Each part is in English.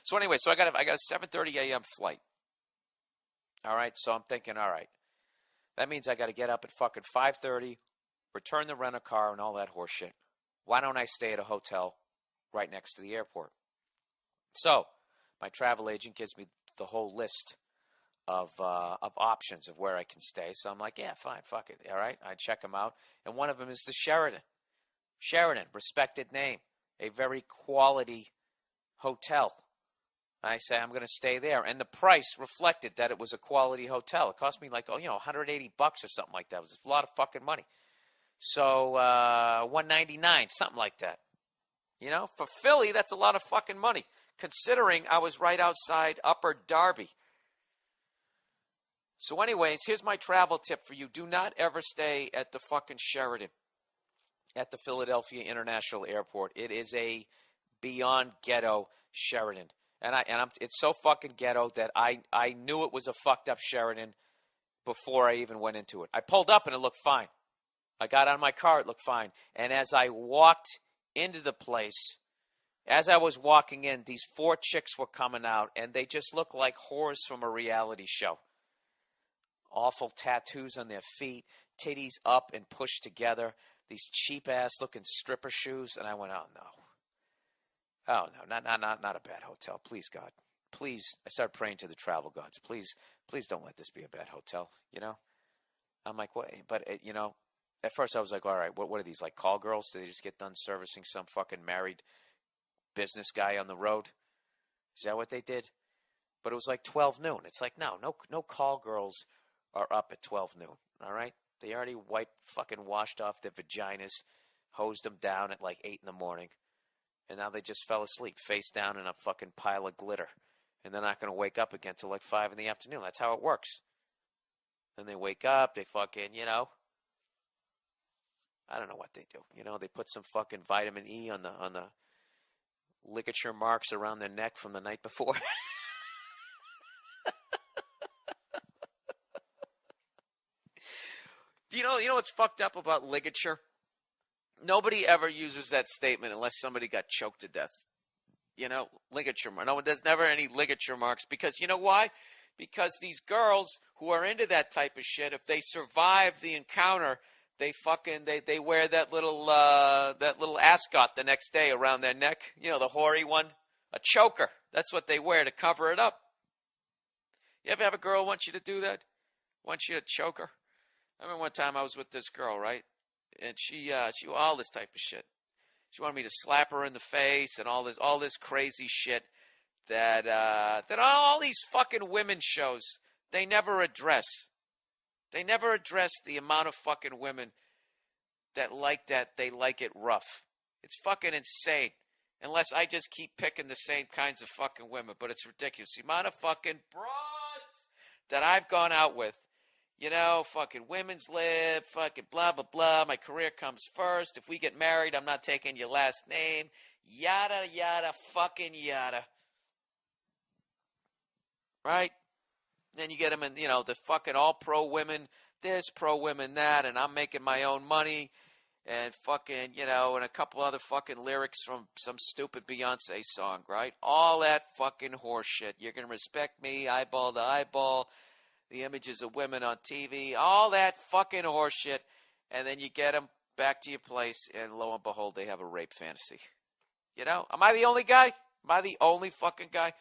So anyway, so I got a 7:30 a.m. flight. All right, so I'm thinking, all right, that means I got to get up at fucking 5:30, return the rental car and all that horse shit. Why don't I stay at a hotel right next to the airport? So my travel agent gives me the whole list of options of where I can stay. So I'm like, yeah, fine, fuck it. All right, I check them out, and one of them is the Sheraton. Sheraton, respected name, a very quality hotel. I say I'm going to stay there, and the price reflected that it was a quality hotel. It cost me like $180 or something like that. It was a lot of fucking money. So $199, something like that. For Philly, that's a lot of fucking money, considering I was right outside Upper Darby. So anyways, here's my travel tip for you. Do not ever stay at the fucking Sheraton at the Philadelphia International Airport. It is a beyond ghetto Sheraton. It's so fucking ghetto that I knew it was a fucked up Sheraton before I even went into it. I pulled up and it looked fine. I got out of my car, it looked fine. And as I walked into the place, as I was walking in, these 4 chicks were coming out, and they just looked like whores from a reality show. Awful tattoos on their feet, titties up and pushed together, these cheap-ass looking stripper shoes. And I went, oh, no. Oh, no, not a bad hotel. Please, God. Please. I started praying to the travel gods. Please don't let this be a bad hotel, I'm like, what? But, at first I was like, all right, what are these, like call girls? Do they just get done servicing some fucking married business guy on the road? Is that what they did? But it was like 12 noon. It's like, no call girls are up at 12 noon, all right? They already washed off their vaginas, hosed them down at like 8 in the morning. And now they just fell asleep, face down in a fucking pile of glitter. And they're not going to wake up again till like 5 in the afternoon. That's how it works. And they wake up, they fucking, I don't know what they do. They put some fucking vitamin E on the ligature marks around their neck from the night before. You know what's fucked up about ligature? Nobody ever uses that statement unless somebody got choked to death. Ligature mark. No, there's never any ligature marks, because you know why? Because these girls who are into that type of shit, if they survive the encounter, they wear that little ascot the next day around their neck. The hoary one, a choker. That's what they wear to cover it up. You ever have a girl want you to do that? Want you to choke her? I remember one time I was with this girl, right? And she all this type of shit. She wanted me to slap her in the face and all this crazy shit that all these fucking women shows, they never address. They never address the amount of fucking women that like that. They like it rough. It's fucking insane. Unless I just keep picking the same kinds of fucking women, but it's ridiculous. The amount of fucking broads that I've gone out with. Fucking women's lib, fucking blah, blah, blah. My career comes first. If we get married, I'm not taking your last name. Yada, yada, fucking yada. Right? Then you get them in, the fucking all pro women this, pro women that, and I'm making my own money. And fucking, and a couple other fucking lyrics from some stupid Beyonce song, right? All that fucking horse shit. You're going to respect me, eyeball to eyeball. The images of women on TV, all that fucking horseshit, and then you get them back to your place, and lo and behold, they have a rape fantasy. Am I the only guy? Am I the only fucking guy?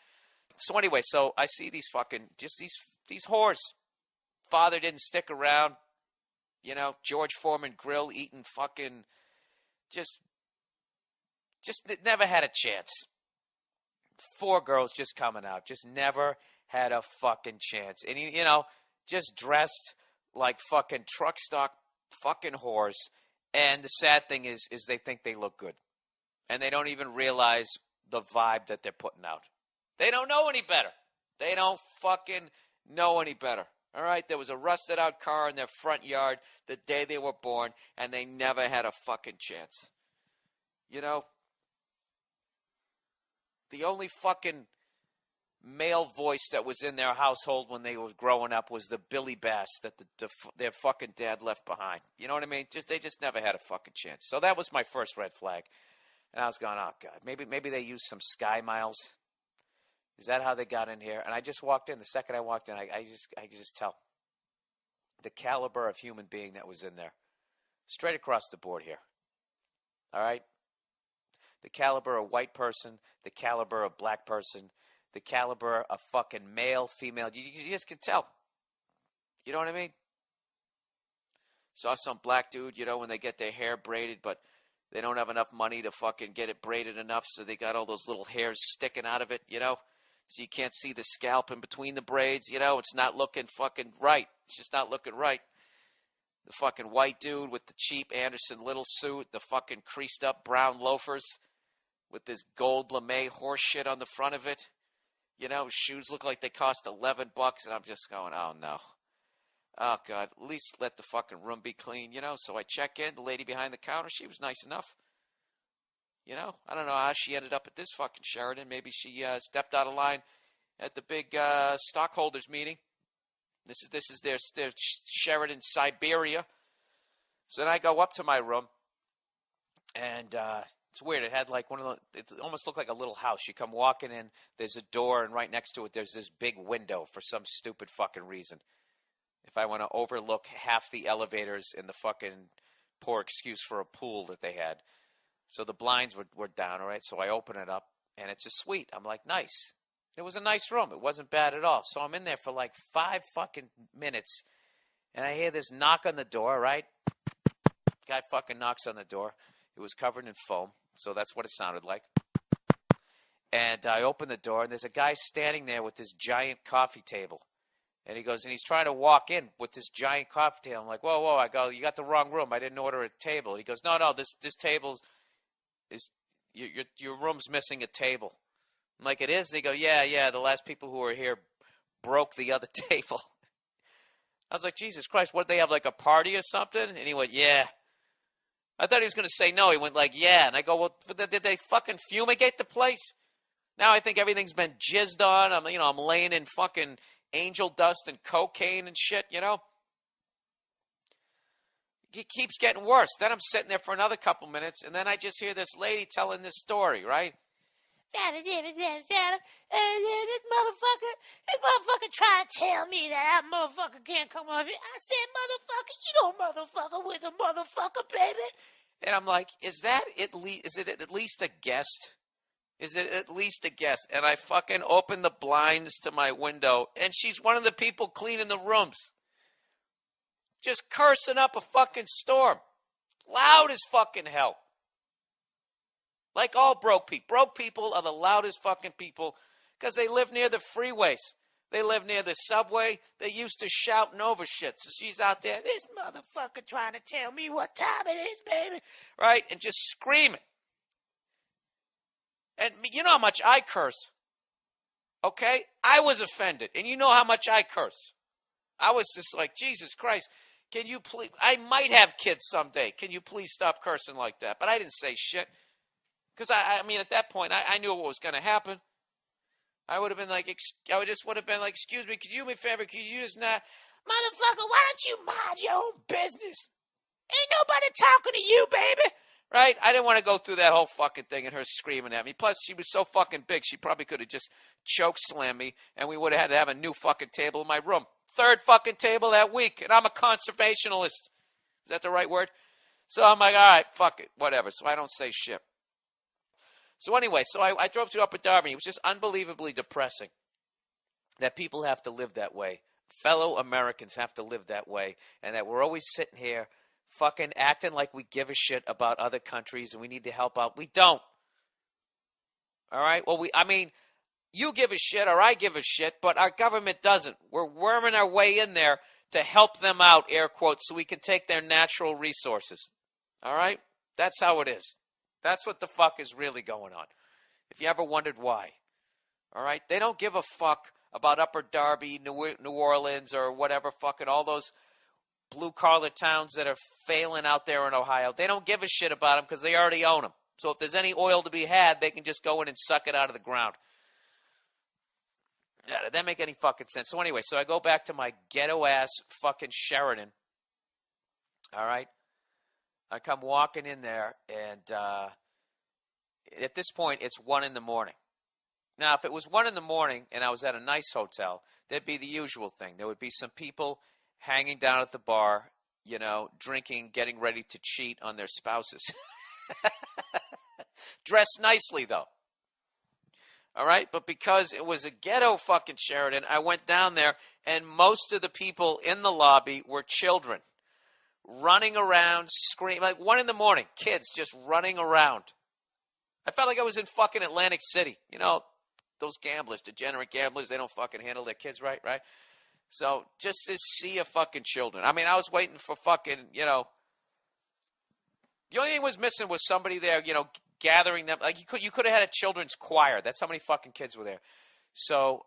So anyway, so I see these fucking, just these whores. Father didn't stick around. George Foreman grill eating fucking, just never had a chance. 4 girls just coming out, just never had a fucking chance. And, just dressed like fucking truck stock fucking whores. And the sad thing is they think they look good. And they don't even realize the vibe that they're putting out. They don't know any better. They don't fucking know any better. All right? There was a rusted out car in their front yard the day they were born, and they never had a fucking chance. The only fucking male voice that was in their household when they were growing up was the Billy Bass that their fucking dad left behind. You know what I mean? They just never had a fucking chance. So that was my first red flag. And I was going, oh, God, maybe they used some Sky Miles. Is that how they got in here? And I just walked in. The second I walked in, I just tell the caliber of human being that was in there. Straight across the board here. All right? The caliber of white person, the caliber of black person, the caliber of fucking male, female. You just can tell. You know what I mean? Saw some black dude, when they get their hair braided, but they don't have enough money to fucking get it braided enough, so they got all those little hairs sticking out of it, So you can't see the scalp in between the braids, It's not looking fucking right. It's just not looking right. The fucking white dude with the cheap Anderson Little suit, the fucking creased up brown loafers with this gold lame horse shit on the front of it. Shoes look like they cost $11, and I'm just going, oh no. Oh, God, at least let the fucking room be clean, So I check in. The lady behind the counter, she was nice enough. I don't know how she ended up at this fucking Sheraton. Maybe she stepped out of line at the big stockholders meeting. This is their Sheraton Siberia. So then I go up to my room, and it's weird. It had like it almost looked like a little house. You come walking in, there's a door, and right next to it, there's this big window for some stupid fucking reason. If I want to overlook half the elevators in the fucking poor excuse for a pool that they had. So the blinds were down, all right? So I open it up, and it's a suite. I'm like, nice. It was a nice room. It wasn't bad at all. So I'm in there for like 5 fucking minutes, and I hear this knock on the door, right? Guy fucking knocks on the door. It was covered in foam, so that's what it sounded like. And I open the door, and there's a guy standing there with this giant coffee table. And he goes, and he's trying to walk in with this giant coffee table. I'm like, whoa. I go, you got the wrong room. I didn't order a table. And he goes, no, this table is your room's missing a table. I'm like, it is? They go, yeah. The last people who were here broke the other table. I was like, Jesus Christ, what, they have like a party or something? And he went, yeah. I thought he was going to say no. He went like, yeah. And I go, well, did they fucking fumigate the place? Now I think everything's been jizzed on. I'm laying in fucking angel dust and cocaine and shit, It keeps getting worse. Then I'm sitting there for another couple minutes, and then I just hear this lady telling this story, right? This motherfucker trying to tell me that motherfucker can't come over here. I said, motherfucker, you don't motherfucker with a motherfucker, baby. And I'm like, is it at least a guest? Is it at least a guess? And I fucking open the blinds to my window, and she's one of the people cleaning the rooms. Just cursing up a fucking storm. Loud as fucking hell. Like all broke people. Broke people are the loudest fucking people because they live near the freeways. They live near the subway. They used to shouting over shit. So she's out there, this motherfucker trying to tell me what time it is, baby. Right? And just screaming. And you know how much I curse, okay? I was offended, and you know how much I curse. I was just like, Jesus Christ, can you please, I might have kids someday. Can you please stop cursing like that? But I didn't say shit. Because, I mean, at that point, I knew what was going to happen. I would have been like, excuse me, could you do me a favor? Could you just not, motherfucker, why don't you mind your own business? Ain't nobody talking to you, baby. Right? I didn't want to go through that whole fucking thing and her screaming at me. Plus, she was so fucking big, she probably could have just choke slammed me, and we would have had to have a new fucking table in my room. 3rd fucking table that week, and I'm a conservationalist. Is that the right word? So I'm like, all right, fuck it, whatever. So I don't say shit. So anyway, I drove to Upper Darby. It was just unbelievably depressing that people have to live that way. Fellow Americans have to live that way, and that we're always sitting here fucking acting like we give a shit about other countries and we need to help out. We don't. All right? Well, you give a shit or I give a shit, but our government doesn't. We're worming our way in there to help them out, air quotes, so we can take their natural resources. All right? That's how it is. That's what the fuck is really going on. If you ever wondered why. All right? They don't give a fuck about Upper Darby, New Orleans, or whatever fucking all those blue-collar towns that are failing out there in Ohio. They don't give a shit about them because they already own them. So if there's any oil to be had, they can just go in and suck it out of the ground. Yeah, did that make any fucking sense? So anyway, I go back to my ghetto-ass fucking Sheraton. All right? I come walking in there, and at this point, it's 1 a.m. Now, if it was 1 in the morning and I was at a nice hotel, there'd be the usual thing. There would be some people hanging down at the bar, drinking, getting ready to cheat on their spouses. Dressed nicely, though. All right? But because it was a ghetto fucking Sheraton, I went down there, and most of the people in the lobby were children. Running around, screaming. Like 1 in the morning, kids just running around. I felt like I was in fucking Atlantic City. Those gamblers, degenerate gamblers, they don't fucking handle their kids right? So just to see a fucking children. I mean, I was waiting for fucking, the only thing was missing was somebody there, gathering them. Like you could have had a children's choir. That's how many fucking kids were there. So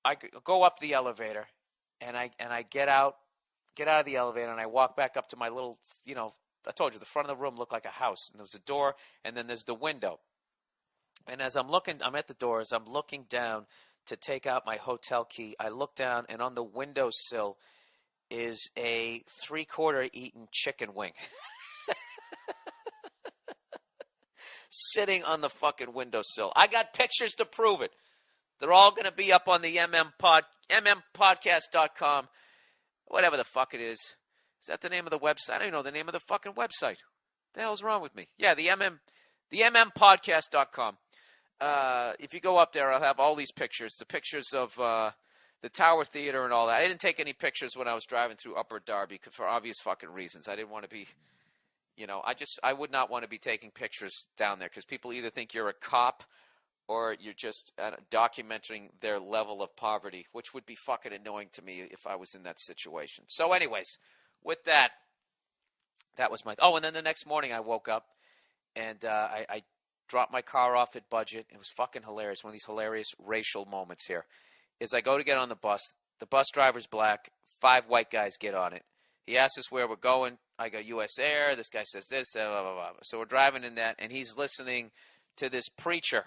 I go up the elevator, and I get out of the elevator, and I walk back up to my little, I told you, the front of the room looked like a house. And there was a door, and then there's the window. And as I'm at the door, as I'm looking down to take out my hotel key, I look down, and on the windowsill is a 3/4 eaten chicken wing. Sitting on the fucking windowsill. I got pictures to prove it. They're all going to be up on the mmpodcast.com. Whatever the fuck it is. Is that the name of the website? I don't even know the name of the fucking website. The hell's wrong with me? Yeah, the mmpodcast.com. If you go up there, I'll have all these pictures. The pictures of the Tower Theater and all that. I didn't take any pictures when I was driving through Upper Darby for obvious fucking reasons. I didn't want to be, I would not want to be taking pictures down there because people either think you're a cop or you're just documenting their level of poverty, which would be fucking annoying to me if I was in that situation. So anyways, with that was my... Oh, and then the next morning I woke up and I dropped my car off at Budget. It was fucking hilarious. One of these hilarious racial moments here is I go to get on the bus. The bus driver's black. 5 white guys get on it. He asks us where we're going. I go, U.S. Air. This guy says this, blah, blah, blah. So we're driving in that, and he's listening to this preacher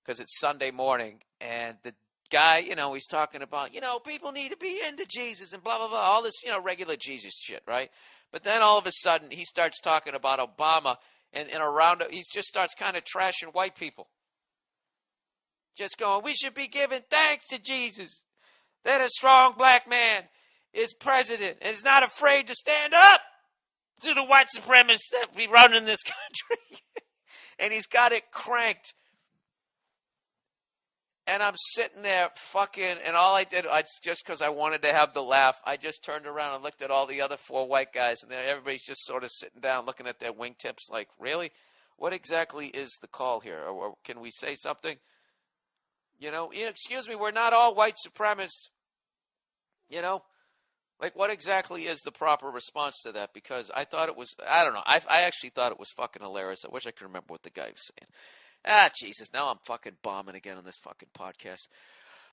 because it's Sunday morning, and the guy, he's talking about, people need to be into Jesus and blah, blah, blah, all this, regular Jesus shit, right? But then all of a sudden, he starts talking about Obama, and around, he just starts kind of trashing white people. Just going, we should be giving thanks to Jesus that a strong black man is president and is not afraid to stand up to the white supremacists that we run in this country. And he's got it cranked. And I'm sitting there fucking, and all I did, just because I wanted to have the laugh, I just turned around and looked at all the other 4 white guys, and then everybody's just sort of sitting down looking at their wingtips like, really? What exactly is the call here? Or can we say something? Excuse me, we're not all white supremacists. Like, what exactly is the proper response to that? Because I thought it was, I don't know, I actually thought it was fucking hilarious. I wish I could remember what the guy was saying. Jesus, now I'm fucking bombing again on this fucking podcast.